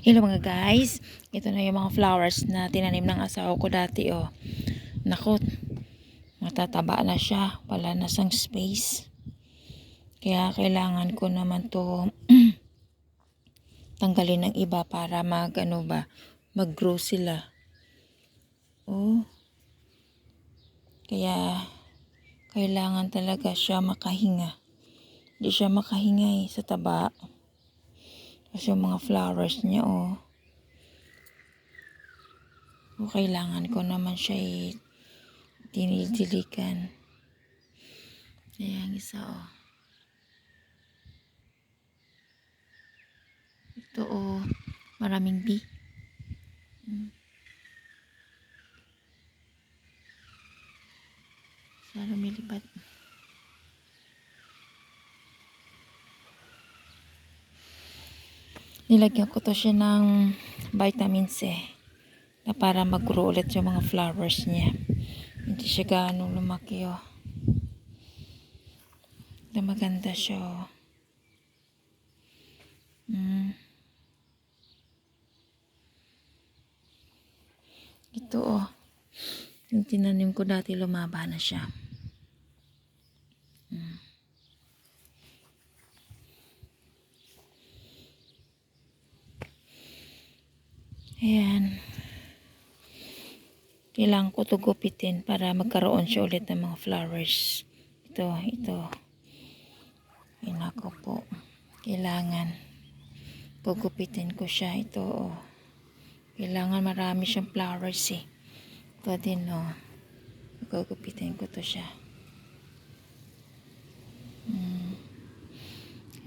Hello mga guys, ito na yung mga flowers na tinanim ng asawa ko dati oh. Naku, matataba na siya, wala na sang space. Kaya kailangan ko naman to tanggalin ng iba para mag-grow sila. Oh. Kaya kailangan talaga siya makahinga. Hindi siya makahinga sa taba. Kasi yung mga flowers niya oh. Kailangan ko naman siya dinidiligan. Ayan, isa oh. Ito oh, maraming bee. Sana lumilipat. Nilagyan ko to siya ng vitamin C na para mag-grow ulit yung mga flowers niya. Hindi siya gaano lumaki oh. Na maganda siya oh. Ito oh. Yung tinanim ko dati lumaba na siya. Ayan. Kailangan ko ito gupitin para magkaroon siya ulit ng mga flowers. Ito. Ay nako po. Kailangan gugupitin ko siya. Ito oh. Kailangan marami siyang flowers eh. Ito din oh. Gugupitin ko to siya.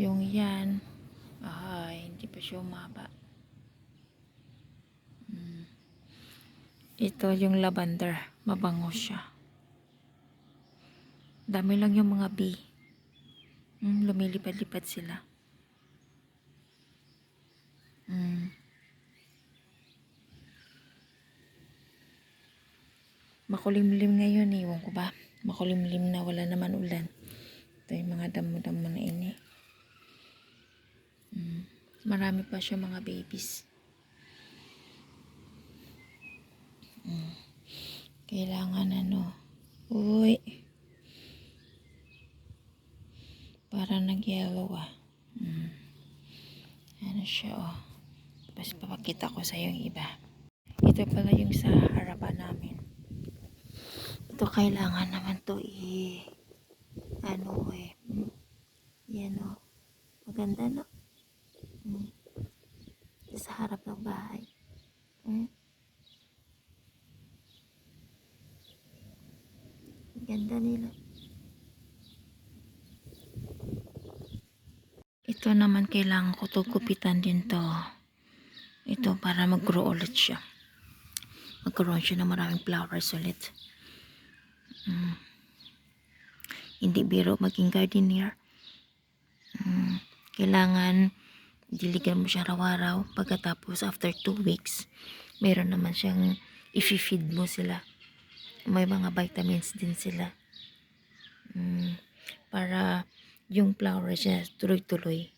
Yung yan. Ay, hindi pa siya umaba. Ito yung lavender. Mabango siya. Dami lang yung mga bee. Lumilipad-lipad sila. Makulimlim ngayon eh. Ewan ko ba? Makulimlim na, wala naman ulan. Ito yung mga damo-damo na ini. Marami pa siya mga babies. Kailangan uy. Para nag-yellow ah. Ano siya oh. Tapos papakita ko sa yung iba. Ito pala yung sa harapan namin. Ito kailangan naman to yan oh. Maganda no? Sa harap ng bahay. Ganda nila. Ito naman kailangan ko to gupitan din to. Ito para mag-grow ulit siya. Magkaroon siya ng maraming flowers ulit. Hindi biro maging gardener. Kailangan diligan mo siya araw-araw. Pagkatapos after 2 weeks, meron naman siyang i-feed mo sila. May mga vitamins din sila. Para yung flowers niya tuloy-tuloy.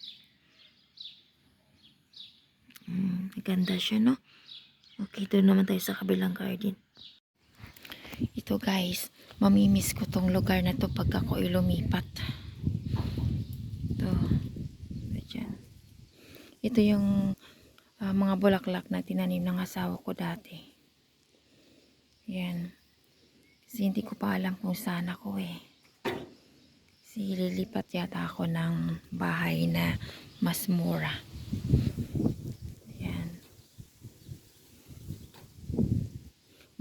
Ganda siya no? Okay, doon naman tayo sa kabilang garden. Ito guys, mamimiss ko tong lugar na to pag ako lumipat. Ito yung mga bulaklak na tinanim ng asawa ko dati. Yan. Kasi hindi ko pa alam kung saan ako eh. Kasi lilipat yata ako ng bahay na mas mura. Yan.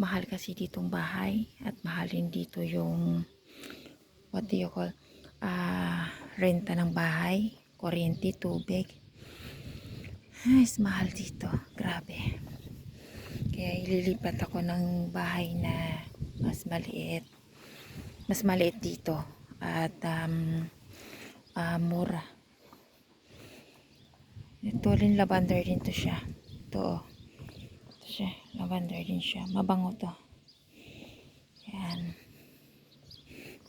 Mahal kasi ditong bahay at mahal din dito yung renta ng bahay, kuryente, tubig. Mas mahal dito. Grabe. Kaya ililipat ako ng bahay na mas maliit. Mas maliit dito. At mura. Ito rin lavender din to siya. Ito siya. Lavender din siya. Mabango to. Yan.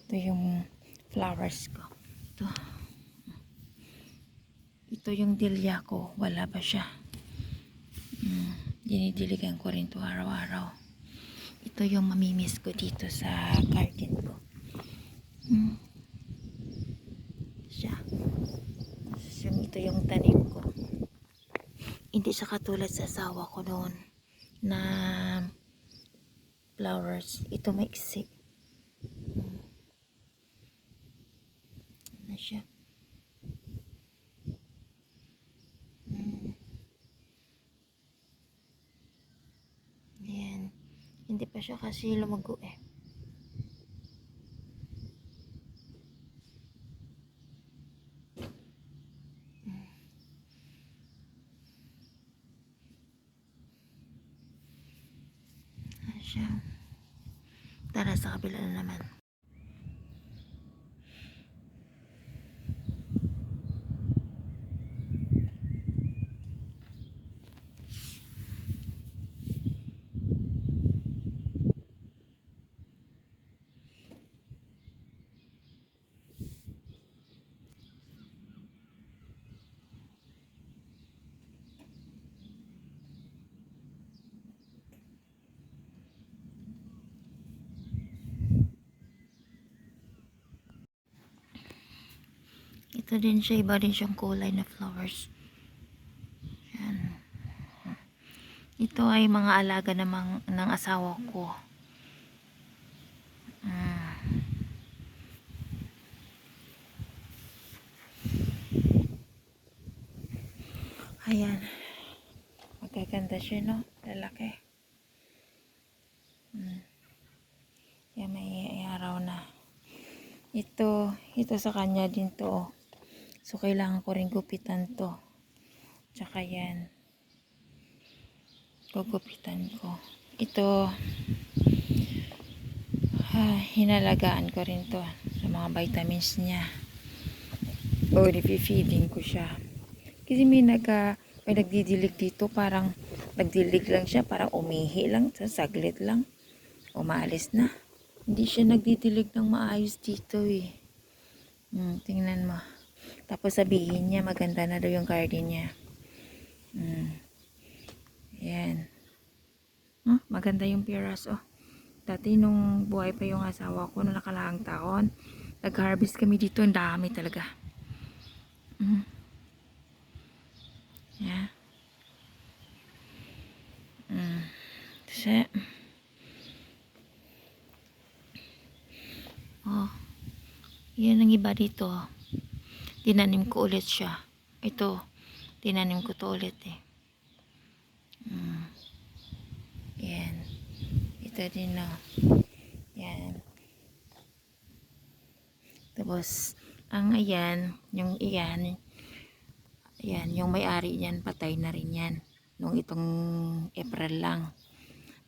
Ito yung flowers ko. Ito yung dilya ko. Wala pa siya. Dinidiligan ko rin to araw-araw. Ito yung mamimiss ko dito sa garden ko. Siya. Ito yung tanim ko. Hindi siya katulad sa asawa ko noon na flowers. Ito maiksi. Na siya. Ayan. Hindi pa siya kasi lumago eh. Siya. Tara sa kabila na naman. Ito din siya, iba din siyang kulay na flowers. Yan. Ito ay mga alaga ng asawa ko. Ayan. Magaganda siya, no? Lalaki. Yan, may araw na. Ito sa kanya din to. So, kailangan ko rin gupitan to. Tsaka yan. Gugupitan ko. Ito, hinalagaan ko rin to sa mga vitamins niya. O, feeding ko siya. Kasi may nagdidilig dito, parang nagdilig lang siya, parang umihi lang, saglit lang. Umalis na. Hindi siya nagdidilig ng maayos dito eh. Tingnan mo. Tapos sabihin niya, maganda na daw yung garden niya. Yan. Maganda yung piras, oh. Dati nung buhay pa yung asawa ko, nung nakalaang taon, nag-harvest kami dito, ang dami talaga. Yeah. Kasi, yan ang iba dito. Tinanim ko ulit siya. Ito, tinanim ko to ulit eh. Yan. Ito din na. Yan. Tapos, ang ayan, yung iyan, ayan, yung may-ari niyan, patay na rin yan. Nung itong April lang.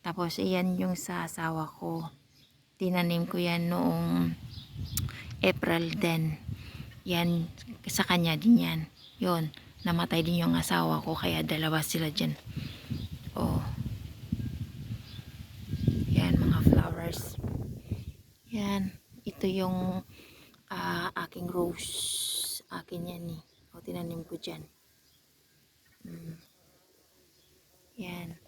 Tapos, ayan yung sa asawa ko. Tinanim ko yan noong April din. Yan, sa kanya din yan. Yun, namatay din yung asawa ko, kaya dalawa sila dyan. Oh. Yan, mga flowers. Yan, ito yung aking rose. Akin yan eh. O, tinanim ko dyan. Yan,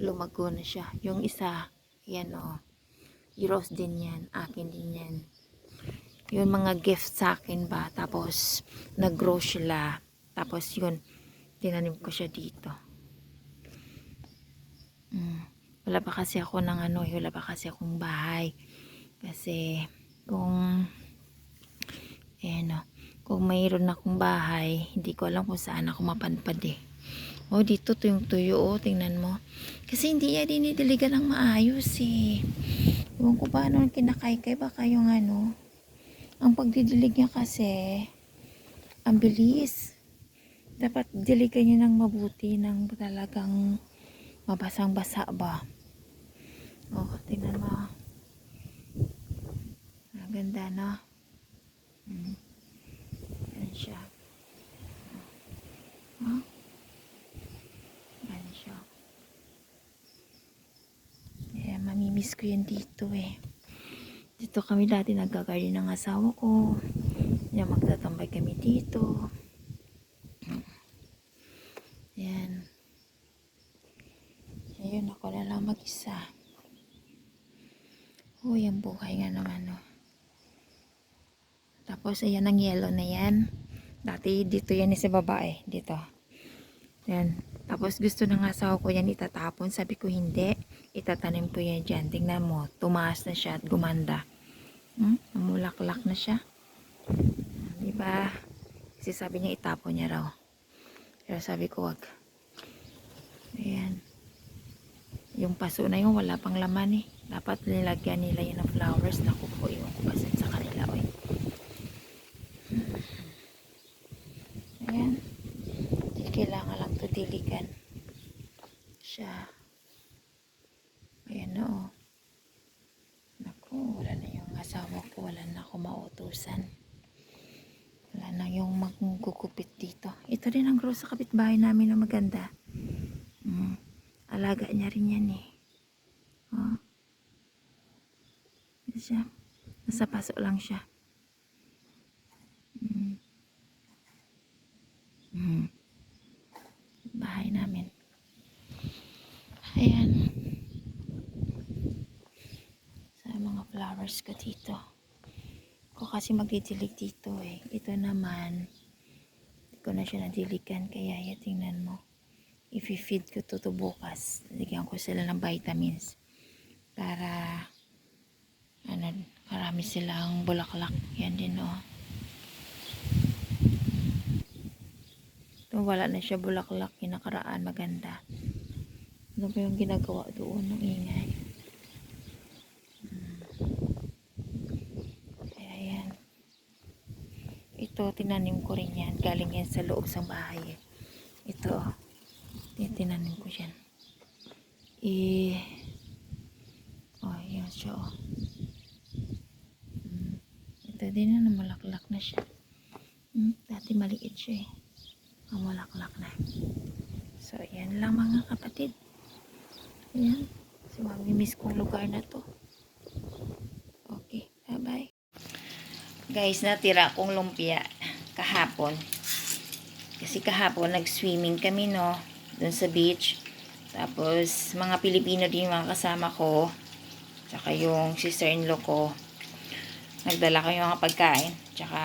lumago na siya. Yung isa, yan o. Rose din yan. Akin din yan. Yun, mga gift sa akin ba. Tapos, nag-grow sila. Tapos, yun, tinanim ko siya dito. Wala pa kasi ako ng wala pa kasi akong bahay. Kasi, kung kung mayroon akong bahay, hindi ko alam kung saan ako mapadpad eh. Oh, dito to yung tuyo, oh, tingnan mo. Kasi hindi yan dinidiligan ng maayos eh. Iwan ko paano kinakaykay, baka yung ang pagdidilig niya kasi, ang bilis. Dapat diligan niya ng mabuti, ng talagang mabasang-basa ba. Oh, tingnan mo. Ang ganda na. Yan siya. Yan siya. Mamimiss ko yan dito eh. Dito kami dati naggagarden ng asawa ko. Yan, magtatambay kami dito. Yan. mag-isa. Uy, ang buhay nga naman, no. Tapos, ayan ang yellow na yan. Dati, dito yan sa babae. Dito. Yan. Tapos, gusto ng asawa ko yan itatapon. Sabi ko, hindi. Itatanim ko yan dyan. Tingnan mo. Tumaas na siya at gumanda. Namulaklak na siya. Diba? Kasi sabi niya, itapon niya raw. Pero sabi ko, wag. Ayan. Yung paso na yun, wala pang laman eh. Dapat nilagyan nila yun ng flowers. Naku po, iwan ko kasi sa kanila. Oy. Ayan. Di kailangan lang to diligan siya. Ayan na oh. Naku, wala na yung asawa ko. Wala na ako mautusan. Wala na yung magkukupit dito. Ito din ang grow sa kapitbahay namin na maganda. Alaga niya rin yan eh. Oh. Ito siya. Nasa paso lang siya. Bahay namin. Ayan. Sa mga flowers ko dito. Ako kasi magdidilig dito eh. Ito naman, hindi ko na siya nadiligan. Kaya ya, tingnan mo. I-feed ko to bukas. Ligyan ko sila ng vitamins. Para, marami silang bulaklak. Yan din oh. Wala na siya bulaklak, kinakaraan maganda. Ano ba yung ginagawa doon ng ingay? Kaya yan. Ito, tinanim ko rin yan. Galing yan sa loob ng bahay. Ito, tinanim ko yan. Oh, yan siya oh. Ito din na namalaklak na siya. Dati maliit siya eh. Mamulaklak na. So, yan lang mga kapatid. Ayan. So, mamimiss kong lugar na to. Okay. Bye-bye. Guys, natira akong lumpia kahapon. Kasi kahapon, nag-swimming kami, no? Doon sa beach. Tapos, mga Pilipino din yung mga kasama ko. Tsaka yung sister-in-law ko. Nagdala ko yung mga pagkain. Tsaka,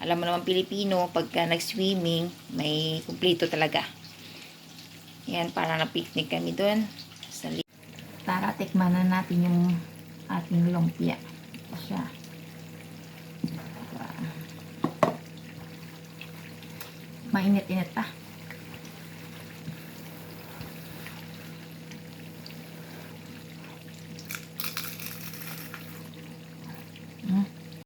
alam mo naman Pilipino, pagka nag-swimming, may kumplito talaga. Yan, para na picnic kami doon. Tara, tikman na natin yung ating lumpia. Ito siya. Mainit-init pa.